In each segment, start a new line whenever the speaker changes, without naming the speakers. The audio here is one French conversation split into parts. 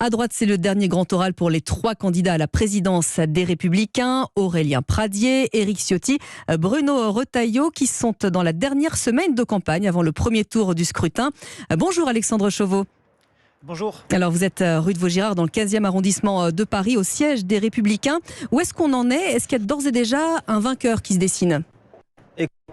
À droite, c'est le dernier grand oral pour les 3 candidats à la présidence des Républicains. Aurélien Pradier, Éric Ciotti, Bruno Retailleau, qui sont dans la dernière semaine de campagne avant le premier tour du scrutin. Bonjour Alexandre Chauveau.
Bonjour.
Alors vous êtes rue de Vaugirard dans le 15e arrondissement de Paris, au siège des Républicains. Où est-ce qu'on en est ? Est-ce qu'il y a d'ores et déjà un vainqueur qui se dessine ?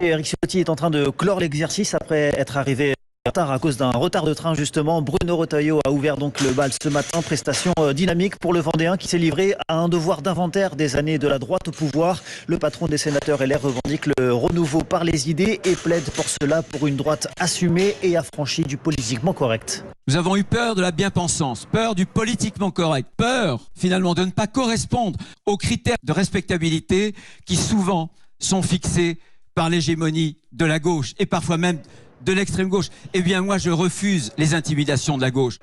Éric Ciotti est en train de clore l'exercice après être arrivé en retard à cause d'un retard de train justement. Bruno Retailleau a ouvert donc le bal ce matin. Prestation dynamique pour le Vendéen qui s'est livré à un devoir d'inventaire des années de la droite au pouvoir. Le patron des sénateurs LR revendique le renouveau par les idées et plaide pour cela pour une droite assumée et affranchie du politiquement correct.
Nous avons eu peur de la bien-pensance, peur du politiquement correct, peur finalement de ne pas correspondre aux critères de respectabilité qui souvent sont fixés par l'hégémonie de la gauche et parfois même de l'extrême gauche. Eh bien moi je refuse les intimidations de la gauche.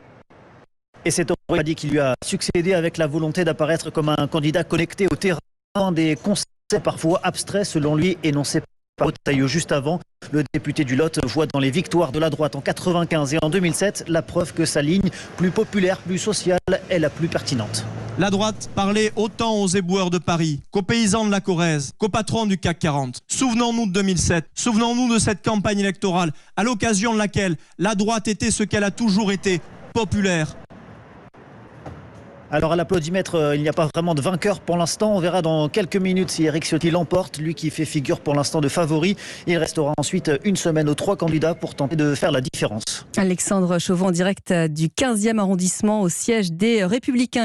Et c'est Aurélien Pradier qui lui a succédé avec la volonté d'apparaître comme un candidat connecté au terrain, des conseils parfois abstraits selon lui énoncés par Retailleau juste avant. Le député du Lot voit dans les victoires de la droite en 1995 et en 2007 la preuve que sa ligne plus populaire, plus sociale est la plus pertinente.
La droite parlait autant aux éboueurs de Paris qu'aux paysans de la Corrèze, qu'aux patrons du CAC 40. Souvenons-nous de 2007, souvenons-nous de cette campagne électorale à l'occasion de laquelle la droite était ce qu'elle a toujours été, populaire.
Alors à l'applaudimètre, il n'y a pas vraiment de vainqueur pour l'instant. On verra dans quelques minutes si Éric Ciotti l'emporte, lui qui fait figure pour l'instant de favori. Il restera ensuite une semaine aux 3 candidats pour tenter de faire la différence.
Alexandre Chauveau en direct du 15e arrondissement au siège des Républicains.